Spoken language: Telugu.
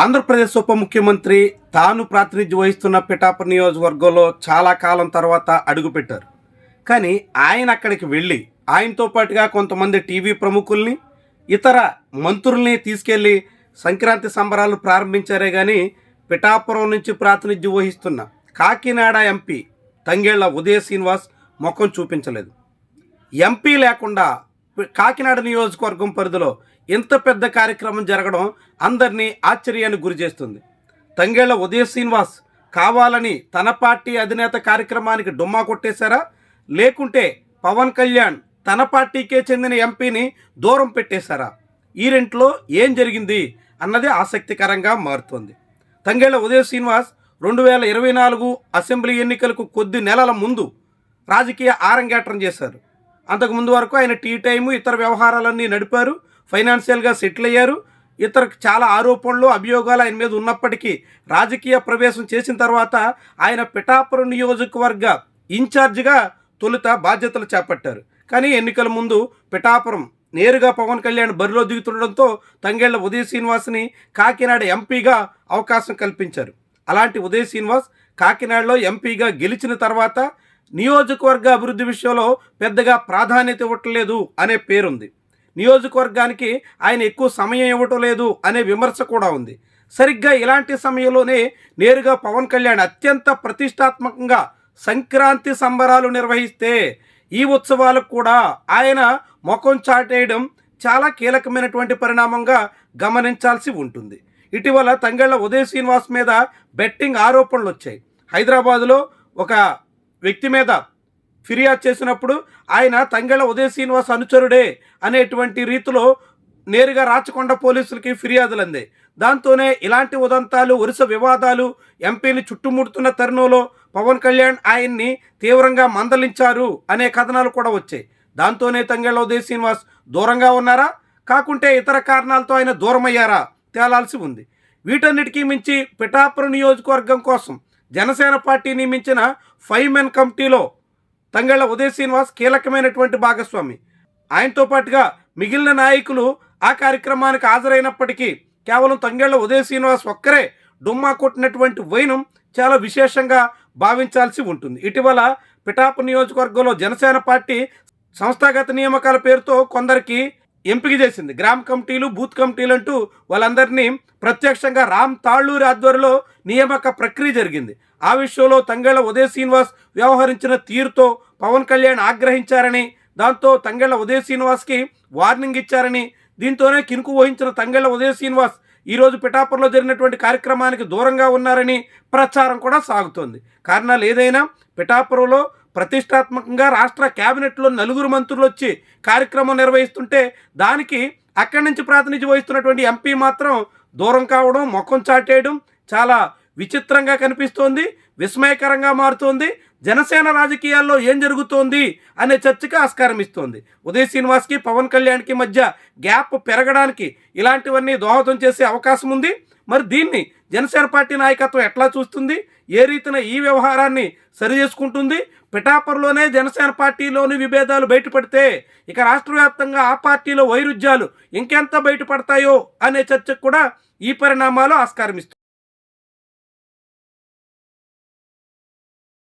ఆంధ్రప్రదేశ్ ఉప ముఖ్యమంత్రి తాను ప్రాతినిధ్యం వహిస్తున్న పిఠాపురం నియోజకవర్గంలో చాలా కాలం తర్వాత అడుగుపెట్టారు. కానీ ఆయన అక్కడికి వెళ్ళి ఆయనతో పాటుగా కొంతమంది టీవీ ప్రముఖుల్ని, ఇతర మంత్రుల్ని తీసుకెళ్ళి సంక్రాంతి సంబరాలు ప్రారంభించారే కానీ పిఠాపురం నుంచి ప్రాతినిధ్యం వహిస్తున్న కాకినాడ ఎంపీ తంగెళ్ల ఉదయ శ్రీనివాస్ ముఖం చూపించలేదు. ఎంపీ లేకుండా కాకినాడ నియోజకవర్గం పరిధిలో ఇంత పెద్ద కార్యక్రమం జరగడం అందరినీ ఆశ్చర్యానికి గురి చేస్తుంది. తంగెళ్ల ఉదయ శ్రీనివాస్ కావాలని తన పార్టీ అధినేత కార్యక్రమానికి డుమ్మా కొట్టేశారా, లేకుంటే పవన్ కళ్యాణ్ తన పార్టీకే చెందిన ఎంపీని దూరం పెట్టేశారా? ఈ రెంట్లో ఏం జరిగింది అన్నది ఆసక్తికరంగా మారుతోంది. తంగెళ్ల ఉదయ శ్రీనివాస్ 2024 అసెంబ్లీ ఎన్నికలకు కొద్ది నెలల ముందు రాజకీయ ఆరంగేట్రం చేశారు. అంతకుముందు వరకు ఆయన టీ టైము ఇతర వ్యవహారాలన్నీ నడిపారు, ఫైనాన్షియల్గా సెటిల్ అయ్యారు. ఇతర చాలా ఆరోపణలు అభియోగాలు ఆయన మీద ఉన్నప్పటికీ రాజకీయ ప్రవేశం చేసిన తర్వాత ఆయన పిఠాపురం నియోజకవర్గ ఇన్ఛార్జిగా తొలుత బాధ్యతలు చేపట్టారు. కానీ ఎన్నికల ముందు పిఠాపురం నేరుగా పవన్ కళ్యాణ్ బరిలో దిగుతుండడంతో తంగెళ్ల ఉదయ శ్రీనివాస్ని కాకినాడ ఎంపీగా అవకాశం కల్పించారు. అలాంటి ఉదయ శ్రీనివాస్ కాకినాడలో ఎంపీగా గెలిచిన తర్వాత నియోజకవర్గ అభివృద్ధి విషయంలో పెద్దగా ప్రాధాన్యత ఇవ్వట్లేదు అనే పేరుంది. నియోజకవర్గానికి ఆయన ఎక్కువ సమయం ఇవ్వటం లేదు అనే విమర్శ కూడా ఉంది. సరిగ్గా ఇలాంటి సమయంలోనే నేరుగా పవన్ కళ్యాణ్ అత్యంత ప్రతిష్టాత్మకంగా సంక్రాంతి సంబరాలు నిర్వహిస్తే ఈ ఉత్సవాలకు కూడా ఆయన ముఖం చాటేయడం చాలా కీలకమైనటువంటి పరిణామంగా గమనించాల్సి ఉంటుంది. ఇటీవల తంగెళ్ల ఉదయ శ్రీనివాస్ మీద బెట్టింగ్ ఆరోపణలు వచ్చాయి. హైదరాబాదులో ఒక వ్యక్తి మీద ఫిర్యాదు చేసినప్పుడు ఆయన తంగెళ్ల ఉదయ శ్రీనివాస్ అనుచరుడే అనేటువంటి రీతిలో నేరుగా రాచకొండ పోలీసులకి ఫిర్యాదులు అందాయి. దాంతోనే ఇలాంటి ఉదంతాలు, వరుస వివాదాలు ఎంపీని చుట్టుముడుతున్న తరుణంలో పవన్ కళ్యాణ్ ఆయన్ని తీవ్రంగా మందలించారు అనే కథనాలు కూడా వచ్చాయి. దాంతోనే తంగెళ్ల ఉదయ శ్రీనివాస్ దూరంగా ఉన్నారా, కాకుంటే ఇతర కారణాలతో ఆయన దూరమయ్యారా తేలాల్సి ఉంది. వీటన్నిటికీ మించి పిఠాపురం నియోజకవర్గం కోసం జనసేన పార్టీ నియమించిన 5 మెన్ కమిటీలో తంగెళ్ల ఉదయ శ్రీనివాస్ కీలకమైనటువంటి భాగస్వామి. ఆయనతో పాటుగా మిగిలిన నాయకులు ఆ కార్యక్రమానికి హాజరైనప్పటికీ కేవలం తంగెళ్ల ఉదయ శ్రీనివాస్ ఒక్కరే డుమ్మా కొట్టినటువంటి వైనం చాలా విశేషంగా భావించాల్సి ఉంటుంది. ఇటీవల పిఠాపురం నియోజకవర్గంలో జనసేన పార్టీ సంస్థాగత నియామకాల పేరుతో కొందరికి ఎంపిక చేసింది. గ్రామ కమిటీలు, బూత్ కమిటీలు అంటూ వాళ్ళందరినీ ప్రత్యక్షంగా రామ్ తాళ్ళూరి ఆధ్వర్యంలో నియామక ప్రక్రియ జరిగింది. ఆ విషయంలో తంగెళ్ల ఉదయ శ్రీనివాస్ వ్యవహరించిన తీరుతో పవన్ కళ్యాణ్ ఆగ్రహించారని, దాంతో తంగెళ్ల ఉదయ శ్రీనివాస్కి వార్నింగ్ ఇచ్చారని, దీంతోనే కినుకు వహించిన తంగెళ్ల ఉదయ శ్రీనివాస్ ఈరోజు పిఠాపురంలో జరిగినటువంటి కార్యక్రమానికి దూరంగా ఉన్నారని ప్రచారం కూడా సాగుతోంది. కారణాలు ఏదైనా పిఠాపురంలో ప్రతిష్టాత్మకంగా రాష్ట్ర కేబినెట్లో 4 మంత్రులు వచ్చి కార్యక్రమం నిర్వహిస్తుంటే దానికి అక్కడి నుంచి ప్రాతినిధ్యం వహిస్తున్నటువంటి ఎంపీ మాత్రం దూరం కావడం, ముఖం చాటేయడం చాలా విచిత్రంగా కనిపిస్తోంది, విస్మయకరంగా మారుతోంది. జనసేన రాజకీయాల్లో ఏం జరుగుతోంది అనే చర్చకి ఆస్కారం ఇస్తోంది. ఉదయ శ్రీనివాస్కి పవన్ కళ్యాణ్కి మధ్య గ్యాప్ పెరగడానికి ఇలాంటివన్నీ దోహదం చేసే అవకాశం ఉంది. మరి దీన్ని జనసేన పార్టీ నాయకత్వం ఎట్లా చూస్తుంది, ఏ రీతిన ఈ వ్యవహారాన్ని సరి చేసుకుంటుంది? పిఠాపురంలోనే జనసేన పార్టీలోని విభేదాలు బయటపడితే ఇక రాష్ట్ర వ్యాప్తంగా ఆ పార్టీలో వైరుధ్యాలు ఇంకెంత బయటపడతాయో అనే చర్చకు కూడా ఈ పరిణామాలు ఆస్కారం ఇస్తుంది.